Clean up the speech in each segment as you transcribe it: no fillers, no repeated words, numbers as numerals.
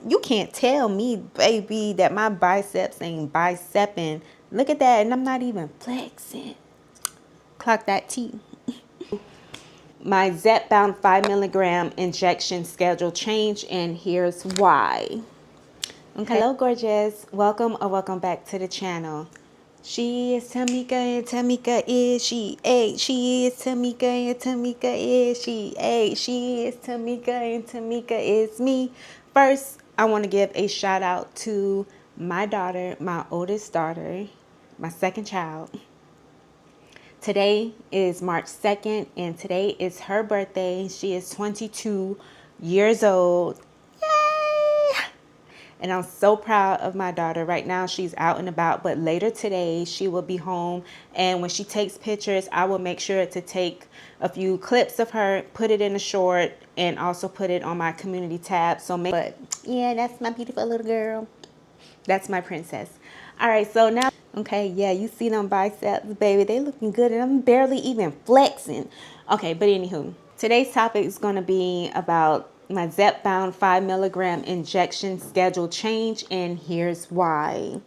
You can't tell me, baby, that my biceps ain't bicepping. Look at that, and I'm not even flexing. Clock that T. My Zepbound 5 milligram injection schedule change, and here's why. Okay. Hello, gorgeous. Welcome or welcome back to the channel. She is Tamika, and Tamika is she. She is Tamika, and Tamika is she. She is Tamika, and Tamika is me. First, I want to give a shout out to my daughter, my oldest daughter, my second child. Today is March 2nd, and today is her birthday. She is 22 years old. Yay! And I'm so proud of my daughter. Right now, she's out and about, but later today, she will be home. And when she takes pictures, I will make sure to take a few clips of her, put it in a short, and also put it on my community tab. But yeah, that's my beautiful little girl. That's my princess. All right, so now, okay, yeah, you see them biceps, baby. They looking good, and I'm barely even flexing. Okay, but anywho, today's topic is going to be about my Zepbound 5 milligram injection schedule change, and here's why.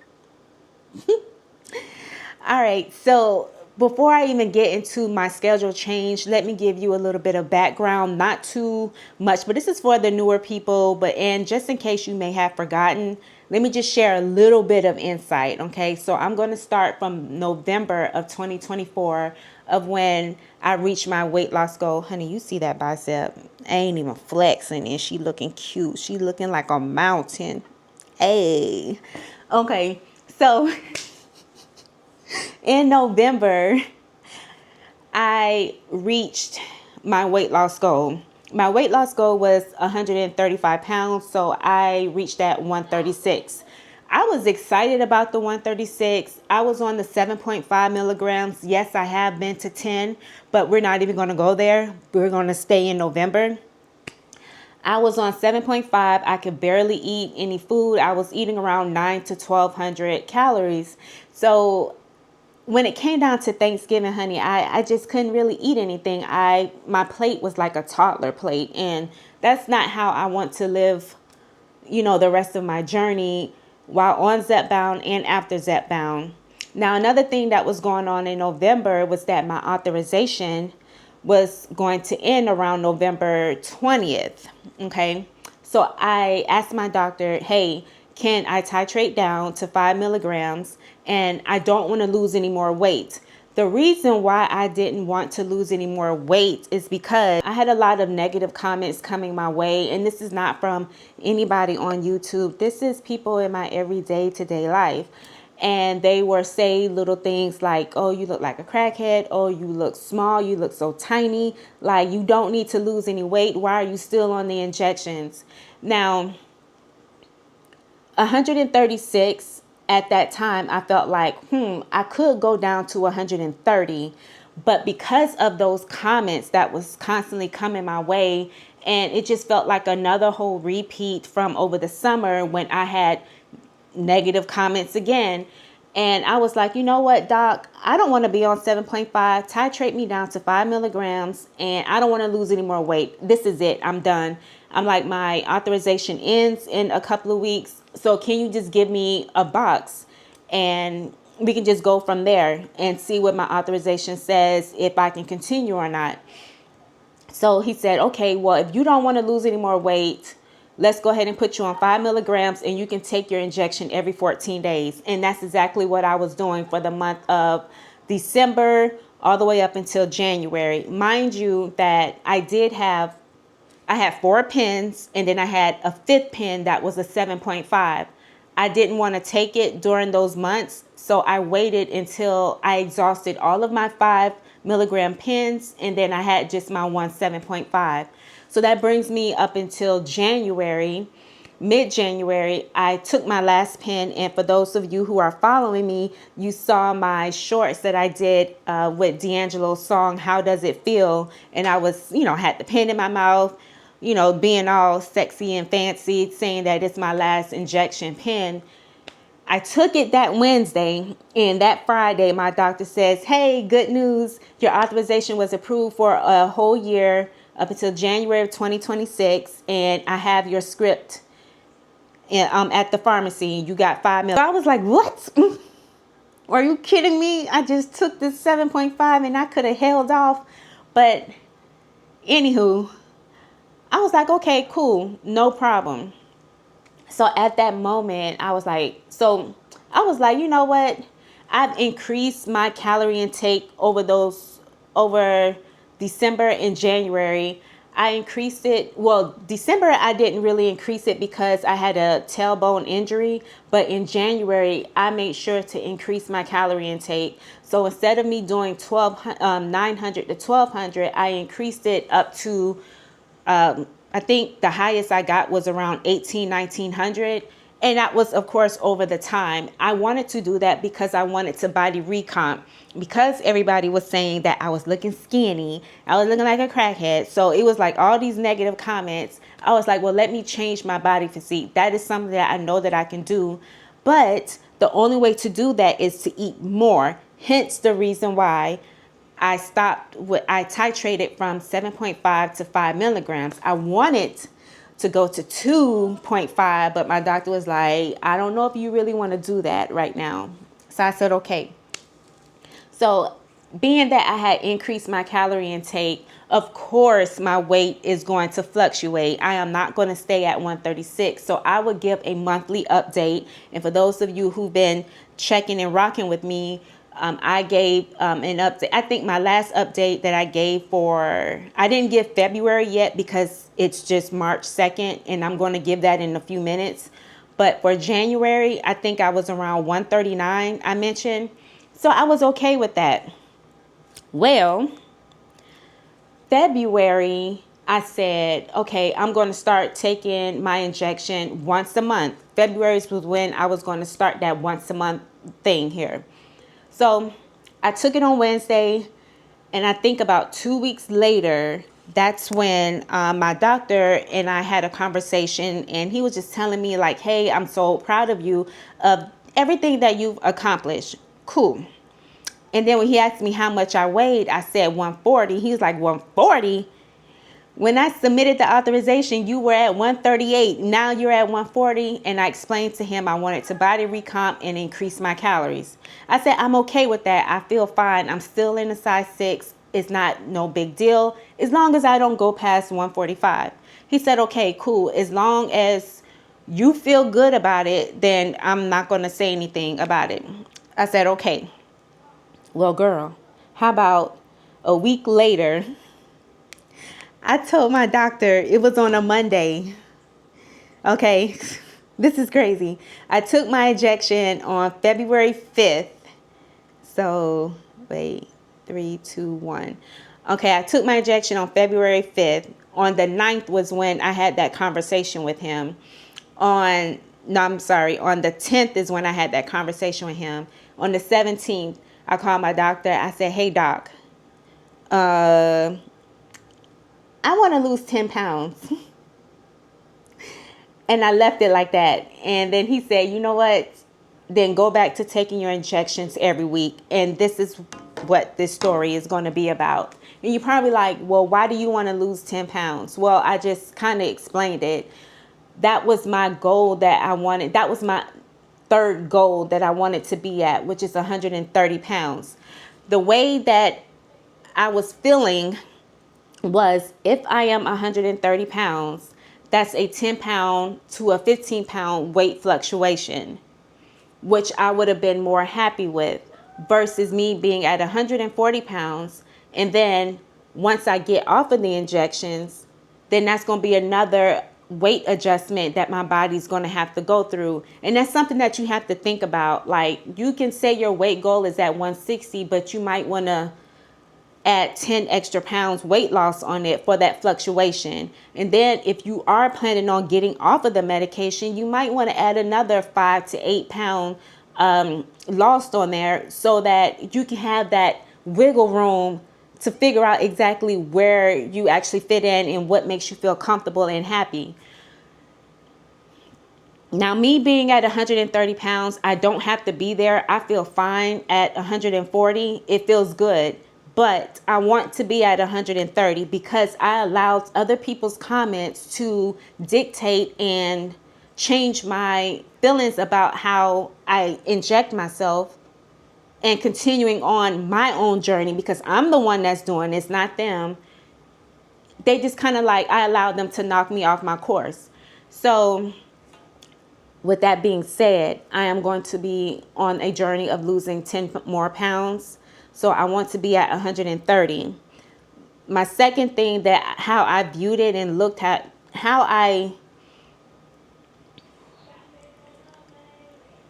All right, so before I even get into my schedule change, let me give you a little bit of background, not too much, but this is for the newer people, and just in case you may have forgotten, let me just share a little bit of insight, okay? So I'm going to start from November of 2024 of when I reached my weight loss goal. Honey, you see that bicep? I ain't even flexing, and she looking cute. She looking like a mountain. Hey. Okay, so in November, I reached my weight loss goal. My weight loss goal was 135 pounds, so I reached that 136. I was excited about the 136. I was on the 7.5 milligrams. Yes, I have been to 10, but we're not even going to go there. We're going to stay in November. I was on 7.5. I could barely eat any food. I was eating around 9 to 1,200 calories. So when it came down to Thanksgiving, honey, I just couldn't really eat anything. My plate was like a toddler plate, and that's not how I want to live, the rest of my journey while on Zepbound and after Zepbound. Now, another thing that was going on in November was that my authorization was going to end around November 20th. Okay. So I asked my doctor, hey, can I titrate down to 5 milligrams? And I don't want to lose any more weight. The reason why I didn't want to lose any more weight is because I had a lot of negative comments coming my way. And this is not from anybody on YouTube. This is people in my everyday today life. And they were saying little things like, oh, you look like a crackhead. Oh, you look small. You look so tiny. Like, you don't need to lose any weight. Why are you still on the injections? Now, 136 at that time, I felt like, I could go down to 130. But because of those comments that was constantly coming my way, and it just felt like another whole repeat from over the summer when I had negative comments again. And I was like, you know what, doc, I don't want to be on 7.5. Titrate me down to 5 milligrams, and I don't want to lose any more weight. This is it. I'm done. I'm like, my authorization ends in a couple of weeks. So can you just give me a box, and we can just go from there and see what my authorization says, if I can continue or not. So he said, okay, well, if you don't want to lose any more weight, let's go ahead and put you on 5 milligrams, and you can take your injection every 14 days. And that's exactly what I was doing for the month of December all the way up until January. Mind you that I had 4 pens, and then I had a 5th pen that was a 7.5. I didn't want to take it during those months, so I waited until I exhausted all of my 5 milligram pens, and then I had just my one 7.5. So that brings me up until January. Mid-January, I took my last pen, and for those of you who are following me, you saw my shorts that I did with D'Angelo's song, How Does It Feel? And I was, had the pen in my mouth, being all sexy and fancy, saying that it's my last injection pen. I took it that Wednesday, and that Friday, my doctor says, hey, good news. Your authorization was approved for a whole year up until January of 2026, and I have your script and at the pharmacy. You got 5 mil. I was like, what? Are you kidding me? I just took this 7.5 and I could have held off. But anywho, I was like, okay, cool, no problem. So at that moment, I was like, you know what? I've increased my calorie intake over December and January. I increased it. Well, December, I didn't really increase it because I had a tailbone injury. But in January, I made sure to increase my calorie intake. So instead of me doing 900 to 1200, I increased it up to, I think the highest I got was around 1900. And that was, of course, over the time. I wanted to do that because I wanted to body recomp. Because everybody was saying that I was looking skinny, I was looking like a crackhead. So it was like all these negative comments. I was like, well, let me change my body physique. That is something that I know that I can do. But the only way to do that is to eat more. Hence the reason why I titrated from 7.5 to 5 milligrams. I wanted to go to 2.5, but my doctor was like, I don't know if you really want to do that right now. So I said, okay. So being that I had increased my calorie intake, of course, my weight is going to fluctuate. I am not going to stay at 136. So I would give a monthly update. And for those of you who've been checking and rocking with me, I gave an update. I think my last update that I gave I didn't give February yet because it's just March 2nd, and I'm going to give that in a few minutes. But for January, I think I was around 139, I mentioned. So I was okay with that. Well, February, I said, okay, I'm going to start taking my injection once a month. February was when I was going to start that once a month thing here. So I took it on Wednesday, and I think about 2 weeks later, that's when my doctor and I had a conversation, and he was just telling me like, hey, I'm so proud of you of everything that you've accomplished. Cool. And then when he asked me how much I weighed, I said 140. He was like, 140? When I submitted the authorization, you were at 138. Now you're at 140. And I explained to him I wanted to body recomp and increase my calories. I said, I'm okay with that. I feel fine. I'm still in a size 6. It's not no big deal as long as I don't go past 145. He said, okay, cool. As long as you feel good about it, then I'm not going to say anything about it. I said, okay. Well, girl, how about a week later? I told my doctor it was on a Monday. Okay, this is crazy. I took my injection on February 5th. So, wait, 3, 2, 1. Okay, I took my injection on February 5th. On the 9th was when I had that conversation with him. On the 10th is when I had that conversation with him. On the 17th, I called my doctor. I said, hey, doc, I want to lose 10 pounds. And I left it like that. And then he said, you know what? Then go back to taking your injections every week. And this is what this story is going to be about. And you're probably like, well, why do you want to lose 10 pounds? Well, I just kind of explained it. That was my goal that I wanted. That was my third goal that I wanted to be at, which is 130 pounds. The way that I was feeling was if I am 130 pounds, that's a 10 pound to a 15 pound weight fluctuation, which I would have been more happy with versus me being at 140 pounds. And then once I get off of the injections, then that's going to be another weight adjustment that my body's going to have to go through. And that's something that you have to think about. Like, you can say your weight goal is at 160, but you might want to add 10 extra pounds weight loss on it for that fluctuation. And then if you are planning on getting off of the medication, you might want to add another 5 to 8 pound loss on there so that you can have that wiggle room to figure out exactly where you actually fit in and what makes you feel comfortable and happy. Now, me being at 130 pounds, I don't have to be there. I feel fine at 140. It feels good. But I want to be at 130 because I allowed other people's comments to dictate and change my feelings about how I inject myself and continuing on my own journey, because I'm the one that's doing this, not them. They just kind of like, I allowed them to knock me off my course. So with that being said, I am going to be on a journey of losing 10 more pounds. So I want to be at 130. My second thing, that how I viewed it and looked at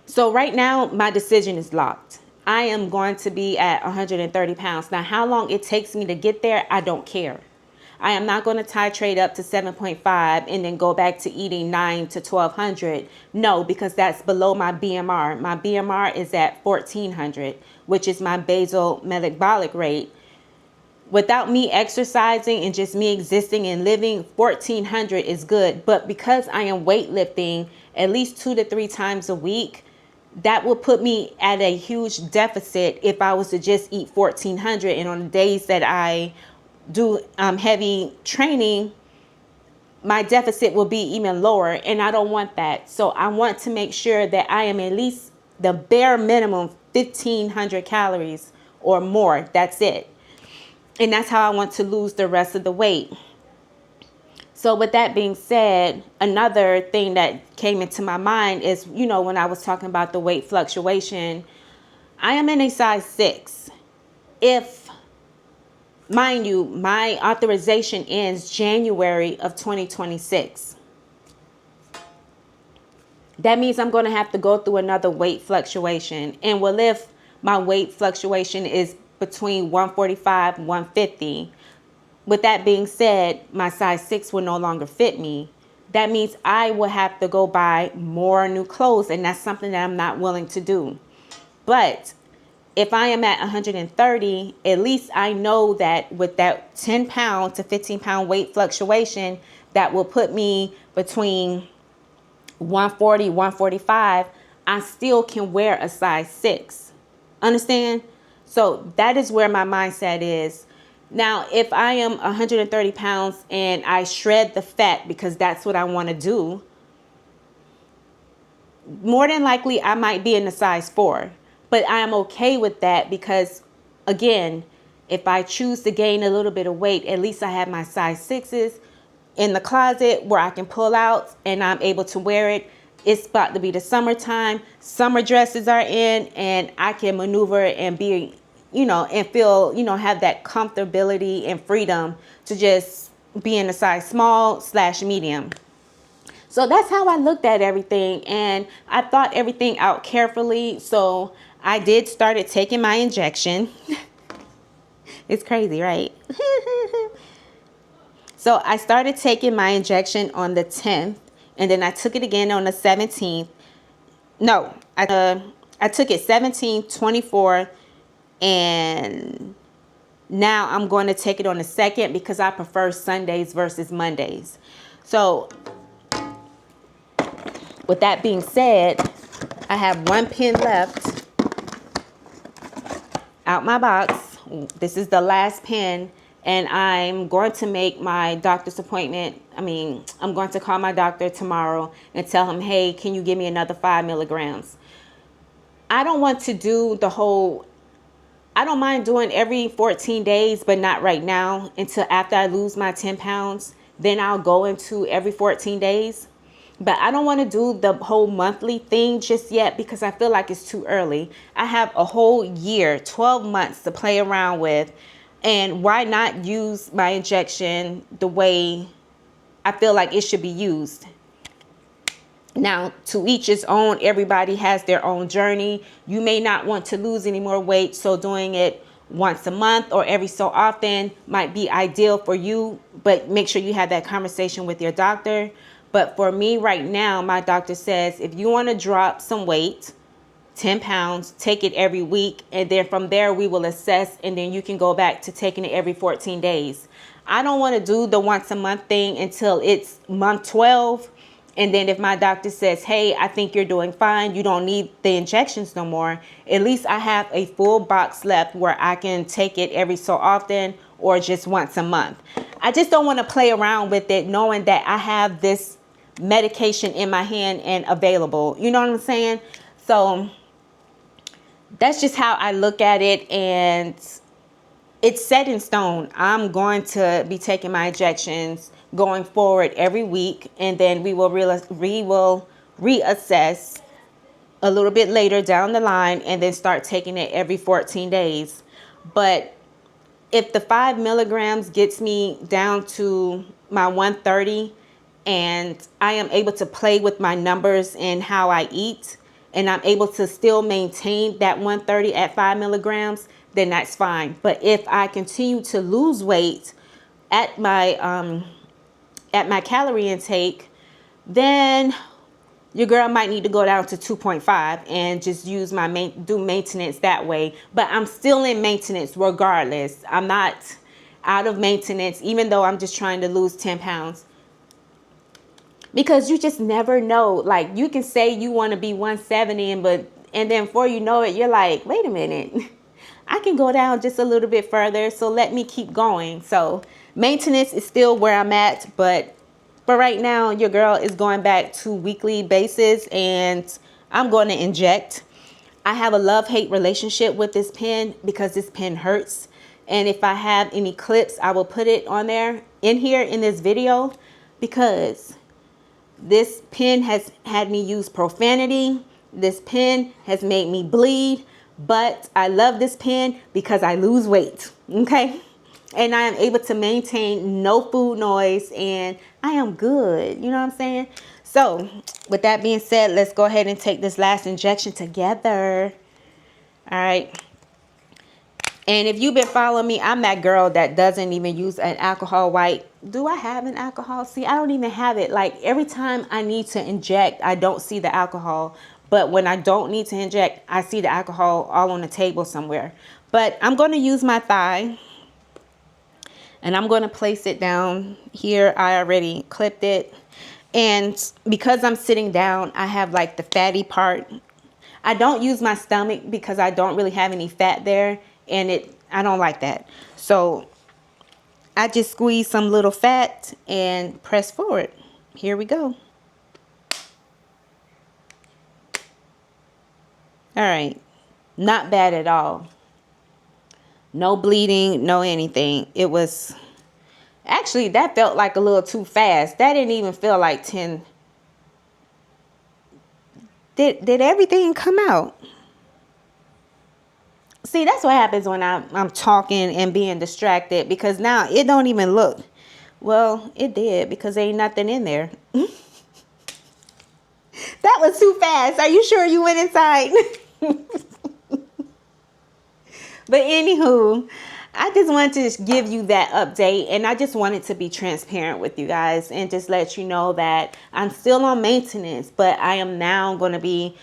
so right now my decision is locked. I am going to be at 130 pounds. Now, how long it takes me to get there, I don't care. I am not going to titrate up to 7.5 and then go back to eating 9 to 1200. No, because that's below my BMR. My BMR is at 1400, which is my basal metabolic rate. Without me exercising and just me existing and living, 1400 is good. But because I am weightlifting at least 2 to 3 times a week, that will put me at a huge deficit if I was to just eat 1400. And on the days that I do heavy training, my deficit will be even lower, and I don't want that. So I want to make sure that I am at least the bare minimum 1500 calories or more. That's it. And that's how I want to lose the rest of the weight. So with that being said, another thing that came into my mind is, when I was talking about the weight fluctuation, I am in a size 6. If, mind you, my authorization ends January of 2026. That means I'm going to have to go through another weight fluctuation. And well, if my weight fluctuation is between 145 and 150, with that being said, my size 6 will no longer fit me. That means I will have to go buy more new clothes, and that's something that I'm not willing to do. But if I am at 130, at least I know that with that 10 pound to 15 pound weight fluctuation, that will put me between 140, 145, I still can wear a size 6. Understand? So that is where my mindset is. Now, if I am 130 pounds and I shred the fat because that's what I want to do, more than likely I might be in a size 4. But I am okay with that because, again, if I choose to gain a little bit of weight, at least I have my size 6s in the closet where I can pull out and I'm able to wear it. It's about to be the summertime. Summer dresses are in, and I can maneuver and be, and feel, have that comfortability and freedom to just be in a size small/medium. So that's how I looked at everything, and I thought everything out carefully. So I did started taking my injection. It's crazy, right? So I started taking my injection on the 10th, and then I took it again on the 17th. No, I took it 17th, 24th, and now I'm going to take it on the 2nd because I prefer Sundays versus Mondays. So with that being said, I have 1 pen left out my box. This is the last pen, and I'm going to make my doctor's appointment. I'm going to call my doctor tomorrow and tell him, hey, can you give me another 5 milligrams? I don't want to do the whole, I don't mind doing every 14 days, but not right now until after I lose my 10 pounds. Then I'll go into every 14 days. But I don't want to do the whole monthly thing just yet because I feel like it's too early. I have a whole year, 12 months to play around with. And why not use my injection the way I feel like it should be used? Now, to each his own. Everybody has their own journey. You may not want to lose any more weight, so doing it once a month or every so often might be ideal for you, but make sure you have that conversation with your doctor. But for me right now, my doctor says if you want to drop some weight, 10 pounds, take it every week, and then from there we will assess, and then you can go back to taking it every 14 days. I don't want to do the once a month thing until it's month 12. And then if my doctor says, hey, I think you're doing fine, you don't need the injections no more, at least I have a full box left where I can take it every so often or just once a month. I just don't want to play around with it knowing that I have this medication in my hand and available. You know what I'm saying? So that's just how I look at it, and it's set in stone. I'm going to be taking my injections going forward every week, and then we will reassess a little bit later down the line, and then start taking it every 14 days. But if the 5 milligrams gets me down to my 130, and I am able to play with my numbers and how I eat, and I'm able to still maintain that 130 at 5 milligrams, then that's fine. But if I continue to lose weight at my calorie intake, then your girl might need to go down to 2.5 and just use my do maintenance that way. But I'm still in maintenance regardless. I'm not out of maintenance, even though I'm just trying to lose 10 pounds. Because you just never know. Like, you can say you want to be 170, and then before you know it, you're like, wait a minute, I can go down just a little bit further, so let me keep going. So maintenance is still where I'm at, but for right now, your girl is going back to weekly basis, and I'm going to inject. I have a love-hate relationship with this pen because this pen hurts. And if I have any clips, I will put it on there in here in this video, because this pen has had me use profanity. This pen has made me bleed, but I love this pen because I lose weight, okay? And I am able to maintain no food noise, and I am good. You know what I'm saying? So with that being said, let's go ahead and take this last injection together. All right. And if you've been following me, I'm that girl that doesn't even use an alcohol wipe. Do I have an alcohol? See, I don't even have it. Like, every time I need to inject, I don't see the alcohol. But when I don't need to inject, I see the alcohol all on the table somewhere. But I'm going to use my thigh, and I'm going to place it down here. I already clipped it. And because I'm sitting down, I have like the fatty part. I don't use my stomach because I don't really have any fat there. And I don't like that. So I just squeeze some little fat and press forward. Here we go. All right. Not bad at all. No bleeding, no anything. It was, actually, that felt like a little too fast. That didn't even feel like 10. Did everything come out? See, that's what happens when I'm talking and being distracted, because now it don't even look. Well, it did, because there ain't nothing in there. That was too fast. Are you sure you went inside? But anywho, I just wanted to give you that update, and I just wanted to be transparent with you guys and just let you know that I'm still on maintenance, but I am now going to be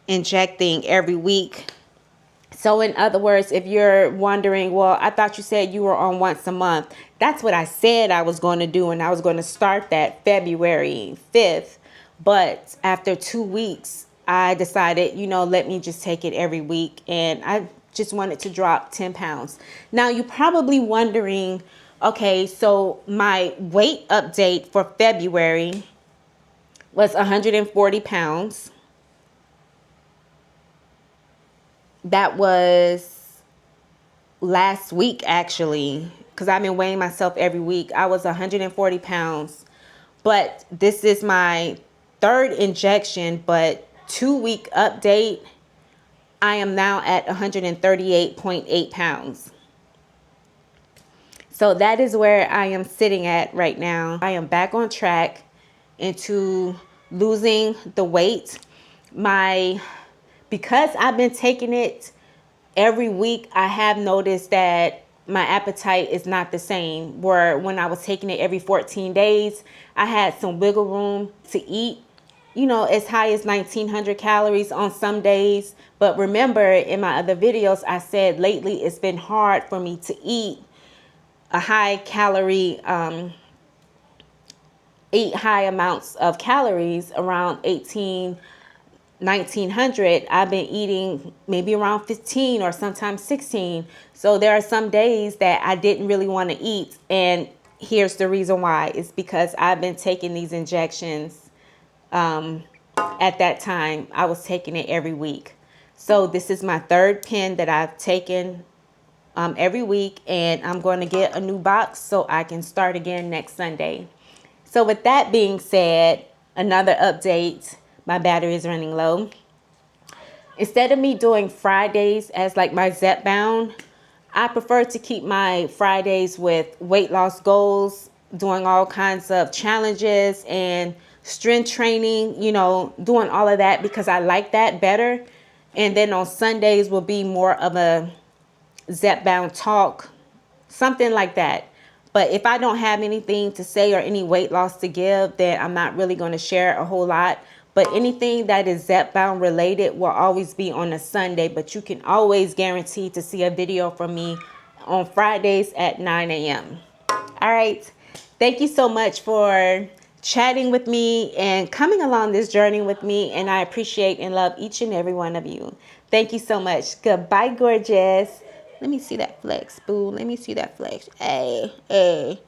injecting every week. So in other words, if you're wondering, well, I thought you said you were on once a month. That's what I said I was going to do, and I was going to start that February 5th. But after 2 weeks, I decided, let me just take it every week. And I just wanted to drop 10 pounds. Now, you're probably wondering, okay, so my weight update for February was 140 pounds. That was last week, actually, because I've been weighing myself every week. I was 140 pounds, but this is my third injection, but 2-week update, I am now at 138.8 pounds. So that is where I am sitting at right now. I am back on track into losing the weight. Because I've been taking it every week, I have noticed that my appetite is not the same. Where when I was taking it every 14 days, I had some wiggle room to eat, as high as 1,900 calories on some days. But remember, in my other videos, I said lately it's been hard for me to eat a high calorie, eat high amounts of calories around 1,900. I've been eating maybe around 15 or sometimes 16. So there are some days that I didn't really want to eat, and here's the reason why. It's because I've been taking these injections. At that time, I was taking it every week. So this is my third pen that I've taken every week, and I'm going to get a new box so I can start again next Sunday. So with that being said, another update, my battery is running low. Instead of me doing Fridays as like my Zepbound, I prefer to keep my Fridays with weight loss goals, doing all kinds of challenges and strength training, you know, doing all of that because I like that better. And then on Sundays will be more of a Zepbound talk, something like that. But if I don't have anything to say or any weight loss to give, then I'm not really going to share a whole lot. But anything that is Zepbound related will always be on a Sunday. But you can always guarantee to see a video from me on Fridays at 9 a.m. All right. Thank you so much for chatting with me and coming along this journey with me. And I appreciate and love each and every one of you. Thank you so much. Goodbye, gorgeous. Let me see that flex, boo. Let me see that flex. Hey, hey.